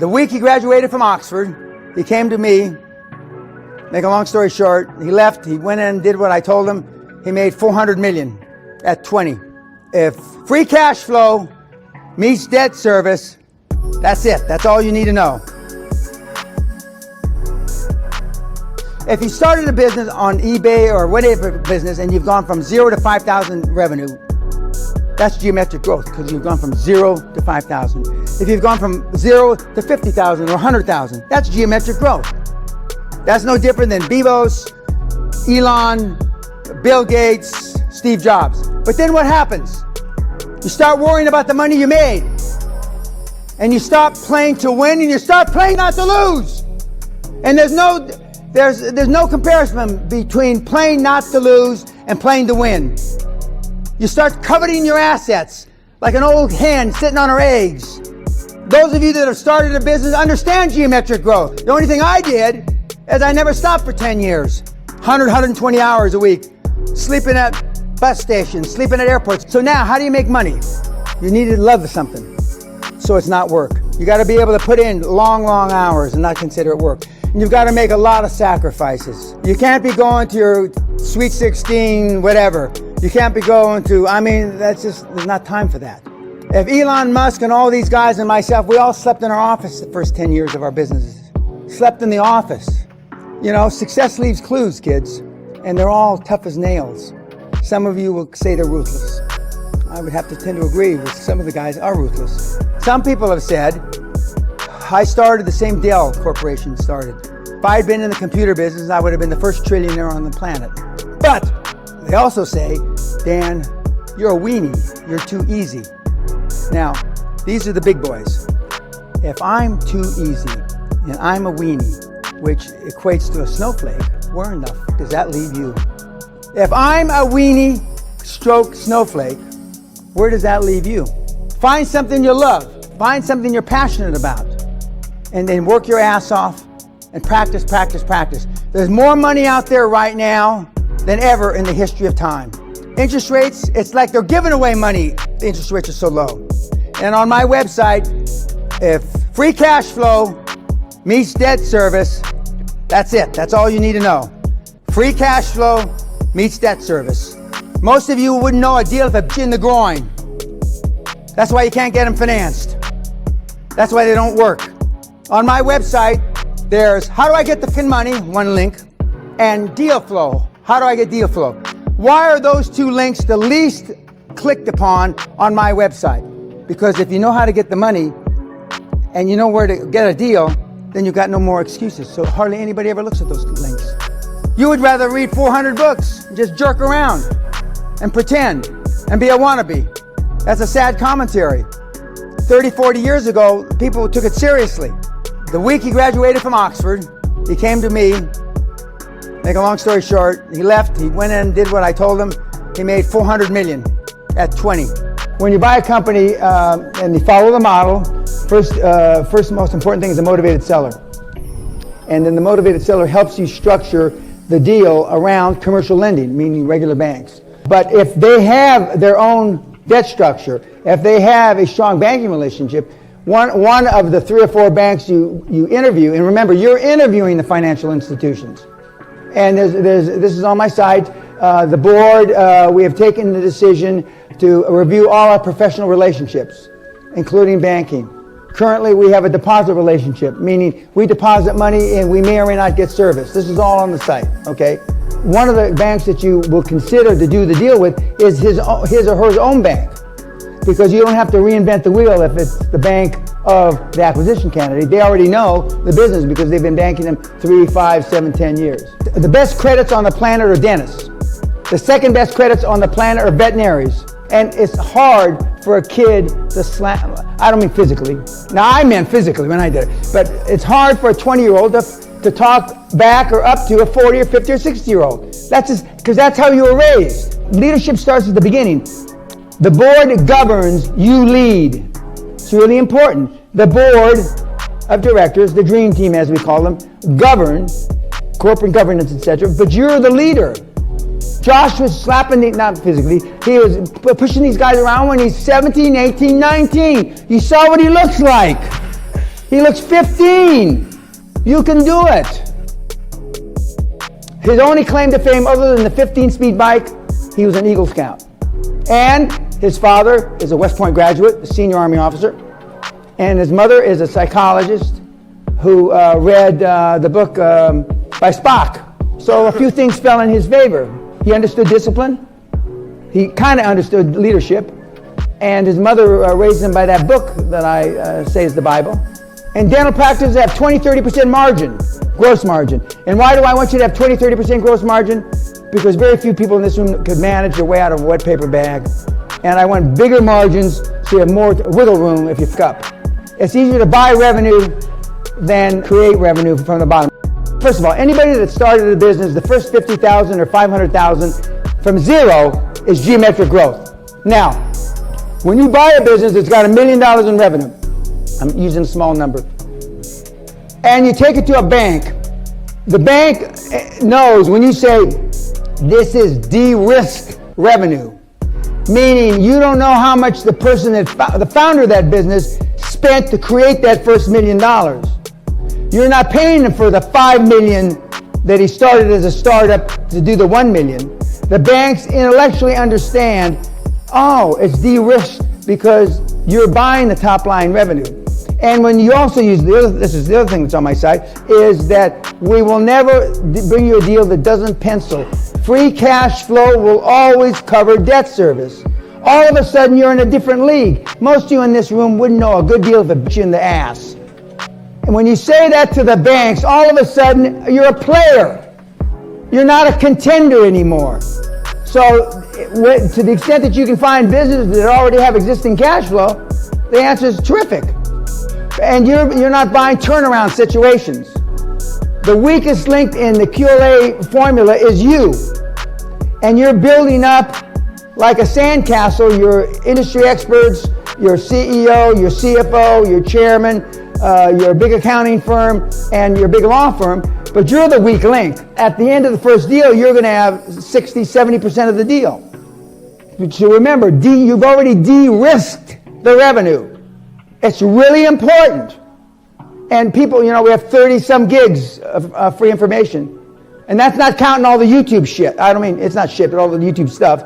The week he graduated from Oxford, he came to me. Make a long story short, he left, he went in and did what I told him. He made $400 million at 20. If free cash flow meets debt service, that's it. That's all you need to know. If you started a business on eBay or whatever business and you've gone from 0 to 5,000 revenue, that's geometric growth because you've gone from 0 to 5,000. If you've gone from 0 to 50,000 or 100,000, that's geometric growth. That's no different than Bezos, Elon, Bill Gates, Steve Jobs. But then what happens? You start worrying about the money you made. And you stop playing to win and you start playing not to lose. And there's no comparison between playing not to lose and playing to win. You start coveting your assets like an old hen sitting on her eggs. Those of you that have started a business understand geometric growth. The only thing I did is I never stopped for 10 years. 120 hours a week, sleeping at bus stations, sleeping at airports. So now, how do you make money? You need to love something, so it's not work. You got to be able to put in long hours and not consider it work. And you've got to make a lot of sacrifices. You can't be going to your Sweet 16, whatever. You can't be going to, there's not time for that. If Elon Musk and all these guys and myself, we all slept in our office the first 10 years of our businesses. Slept in the office. You know, success leaves clues, kids, and they're all tough as nails. Some of you will say they're ruthless. I would have to tend to agree with some of the guys are ruthless. Some people have said, I started the same Dell Corporation started. If I'd been in the computer business, I would have been the first trillionaire on the planet. But they also say, Dan, you're a weenie. You're too easy. Now, these are the big boys. If I'm too easy and I'm a weenie, which equates to a snowflake, where enough does that leave you? If I'm a weenie stroke snowflake, where does that leave you? Find something you love. Find something you're passionate about. And then work your ass off and practice. There's more money out there right now than ever in the history of time. Interest rates, it's like they're giving away money. The interest rates are so low. And on my website, if free cash flow meets debt service, that's it. That's all you need to know. Free cash flow meets debt service. Most of you wouldn't know a deal if it's in the groin. That's why you can't get them financed. That's why they don't work. On my website, there's how do I get the fin money, one link, and deal flow. How do I get deal flow? Why are those two links the least clicked upon on my website? Because if you know how to get the money and you know where to get a deal, then you've got no more excuses. So hardly anybody ever looks at those two links. You would rather read 400 books and just jerk around and pretend and be a wannabe. That's a sad commentary. 30, 40 years ago, people took it seriously. The week he graduated from Oxford, he came to me. Make a long story short, he left, he went in and did what I told him. He made $400 million at 20. When you buy a company and you follow the model, first most important thing is a motivated seller. And then the motivated seller helps you structure the deal around commercial lending, meaning regular banks. But if they have their own debt structure, if they have a strong banking relationship, one of the 3 or 4 banks you interview, and remember, you're interviewing the financial institutions. And this is on my site. The board, we have taken the decision to review all our professional relationships, including banking. Currently, we have a deposit relationship, meaning we deposit money and we may or may not get service. This is all on the site, okay? One of the banks that you will consider to do the deal with is his or her own bank, because you don't have to reinvent the wheel if it's the bank of the acquisition candidate. They already know the business because they've been banking them 3, 5, 7, 10 years. The best credits on the planet are dentists. The second best credits on the planet are veterinaries. And it's hard for a kid to slam, I don't mean physically. Now I meant physically when I did it, but it's hard for a 20-year-old to talk back or up to a 40 or 50 or 60-year-old. That's just because that's how you were raised. Leadership starts at the beginning. The board governs, you lead. It's really important. The board of directors, the dream team as we call them, govern, corporate governance, etc., but you're the leader. Josh was slapping, not physically, he was pushing these guys around when he's 17, 18, 19. You saw what he looks like. He looks 15. You can do it. His only claim to fame, other than the 15-speed bike, he was an Eagle Scout. And his father is a West Point graduate, a senior Army officer. And his mother is a psychologist who read the book by Spock. So a few things fell in his favor. He understood discipline. He kind of understood leadership. And his mother raised him by that book that I say is the Bible. And dental practices have 20-30% margin, gross margin. And why do I want you to have 20-30% gross margin? Because very few people in this room could manage their way out of a wet paper bag. And I want bigger margins so you have more wiggle room if you fuck up. It's easier to buy revenue than create revenue from the bottom. First of all, anybody that started a business, the first 50,000 or 500,000 from zero is geometric growth. Now, when you buy a business that's got $1 million in revenue, I'm using a small number, and you take it to a bank, the bank knows when you say, this is de-risked revenue, meaning you don't know how much the person the founder of that business spent to create that first $1 million. You're not paying him for the $5 million that he started as a startup to do the $1 million. The banks intellectually understand, oh, it's de-risked because you're buying the top line revenue. And when you also use this is the other thing that's on my side, is that we will never bring you a deal that doesn't pencil. Free cash flow will always cover debt service. All of a sudden, you're in a different league. Most of you in this room wouldn't know a good deal if it bit you in the ass. And when you say that to the banks, all of a sudden, you're a player. You're not a contender anymore. So, to the extent that you can find businesses that already have existing cash flow, the answer is terrific. And you're not buying turnaround situations. The weakest link in the QLA formula is you. And you're building up like a sandcastle, your industry experts, your CEO, your CFO, your chairman, your big accounting firm, and your big law firm, but you're the weak link. At the end of the first deal, you're going to have 60, 70% of the deal. So remember, you've already de-risked the revenue. It's really important. And people, we have 30-some gigs of free information. And that's not counting all the YouTube shit. I don't mean, it's not shit, but all the YouTube stuff.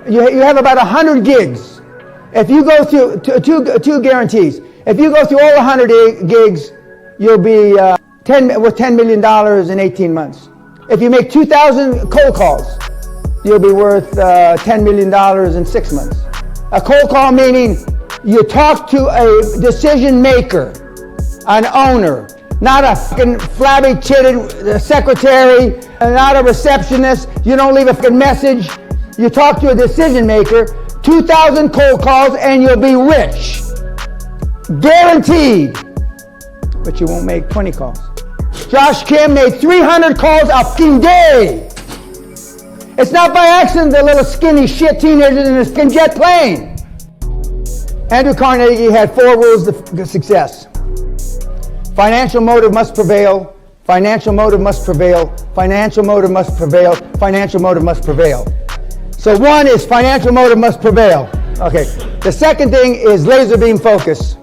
You have about 100 gigs. If you go through two guarantees. If you go through all 100 gigs, you'll be worth $10 million in 18 months. If you make 2,000 cold calls, you'll be worth $10 million in 6 months. A cold call meaning you talk to a decision maker, an owner, not a fucking flabby-chitted secretary, not a receptionist. You don't leave a fucking message. You talk to a decision maker, 2,000 cold calls, and you'll be rich. Guaranteed. But you won't make 20 calls. Josh Kim made 300 calls a fucking day. It's not by accident the little skinny shit teenagers in a skin jet plane. Andrew Carnegie had 4 rules of success. Financial motive must prevail. Financial motive must prevail. Financial motive must prevail. Financial motive must prevail. So 1 is financial motive must prevail. Okay. The second thing is laser beam focus.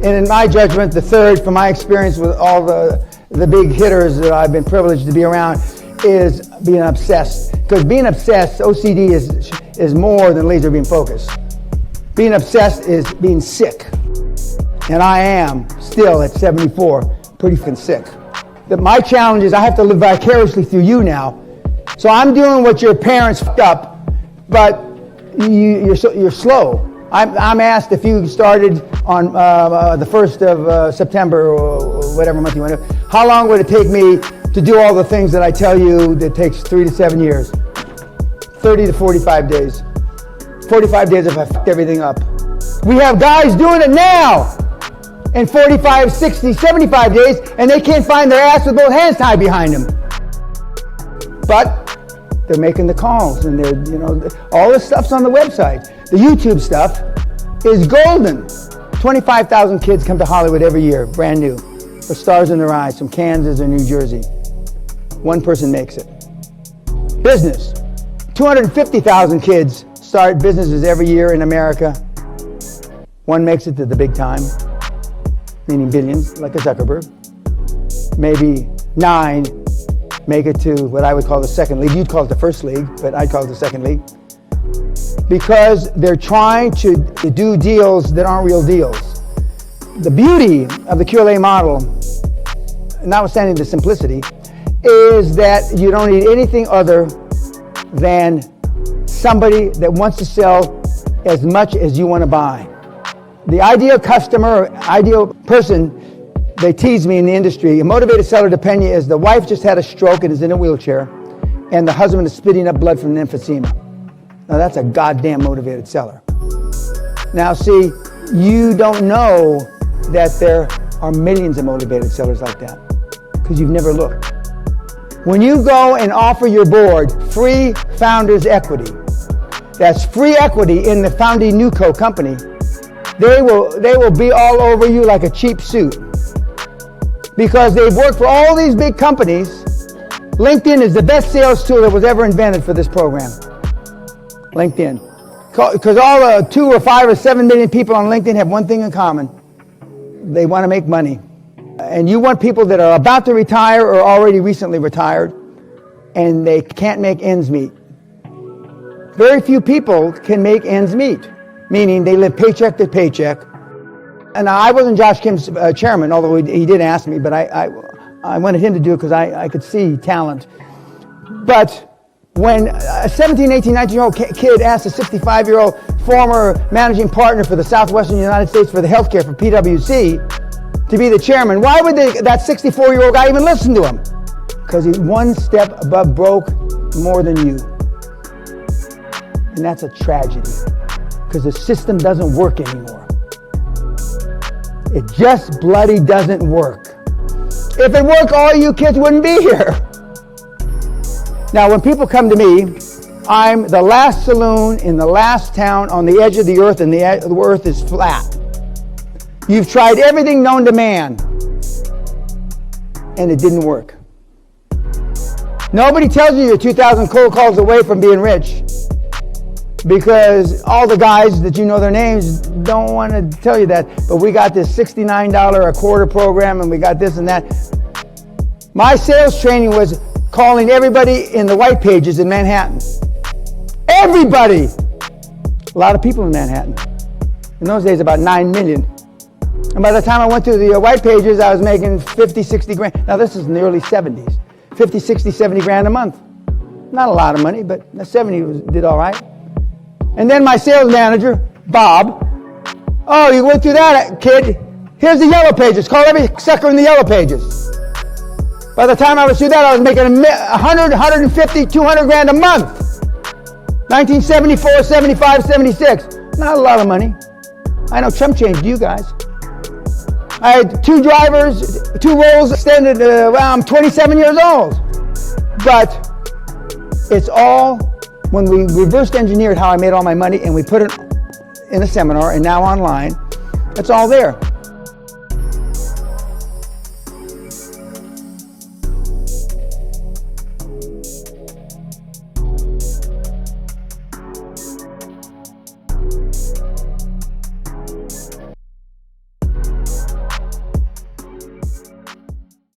And in my judgment, the third, from my experience with all the big hitters that I've been privileged to be around, is being obsessed. Because being obsessed, OCD is more than laser beam focus. Being obsessed is being sick. And I am still at 74, pretty fucking sick. My challenge is I have to live vicariously through you now. So I'm doing what your parents fucked up, but you're slow. I'm asked if you started on the 1st of September or whatever month you want to, how long would it take me to do all the things that I tell you that takes 3 to 7 years? 30 to 45 days. 45 days if I fucked everything up. We have guys doing it now in 45, 60, 75 days, and they can't find their ass with both hands tied behind them. But they're making the calls, and all this stuff's on the website. The YouTube stuff is golden. 25,000 kids come to Hollywood every year, brand new, with stars in their eyes from Kansas or New Jersey. 1 person makes it. Business. 250,000 kids start businesses every year in America. 1 makes it to the big time. meaning billions, like a Zuckerberg. Maybe 9 make it to what I would call the second league. You'd call it the first league, but I'd call it the second league. Because they're trying to do deals that aren't real deals. The beauty of the QLA model, notwithstanding the simplicity, is that you don't need anything other than somebody that wants to sell as much as you want to buy. The ideal customer, ideal person, they tease me in the industry, a motivated seller to Pena is the wife just had a stroke and is in a wheelchair, and the husband is spitting up blood from an emphysema. Now that's a goddamn motivated seller. Now see, you don't know that there are millions of motivated sellers like that because you've never looked. When you go and offer your board free founders equity, that's free equity in the founding Newco company, they will be all over you like a cheap suit. Because they've worked for all these big companies. LinkedIn is the best sales tool that was ever invented for this program. LinkedIn. Because all the 2 or 5 or 7 million people on LinkedIn have one thing in common. They want to make money. And you want people that are about to retire or already recently retired, and they can't make ends meet. Very few people can make ends meet, meaning they live paycheck to paycheck. And I wasn't Josh Kim's chairman, although he did ask me, but I wanted him to do it because I could see talent. But when a 17, 18, 19-year-old kid asked a 65-year-old former managing partner for the Southwestern United States for the healthcare for PwC to be the chairman, why would that 64-year-old guy even listen to him? Because he's one step above broke more than you. And that's a tragedy, because the system doesn't work anymore. It just bloody doesn't work. If it worked, all you kids wouldn't be here. Now, when people come to me, I'm the last saloon in the last town on the edge of the earth, and the earth is flat. You've tried everything known to man, and it didn't work. Nobody tells you you're 2,000 cold calls away from being rich, because all the guys that you know their names don't want to tell you that. But we got this $69 a quarter program, and we got this and that. My sales training was calling everybody in the white pages in Manhattan. Everybody! A lot of people in Manhattan. In those days, about 9 million. And by the time I went to the white pages, I was making 50, 60 grand. Now this is in the early 70s. 50, 60, 70 grand a month. Not a lot of money, but 70 did all right. And then my sales manager, Bob, oh, you went through that, kid. Here's the yellow pages. Call every sucker in the yellow pages. By the time I was through that, I was making 100, 150, 200 grand a month. 1974, 75, 76. Not a lot of money. I know chump change to you guys. I had 2 drivers, 2 roles extended I'm 27 years old. But it's all, when we reversed engineered how I made all my money and we put it in a seminar and now online, it's all there.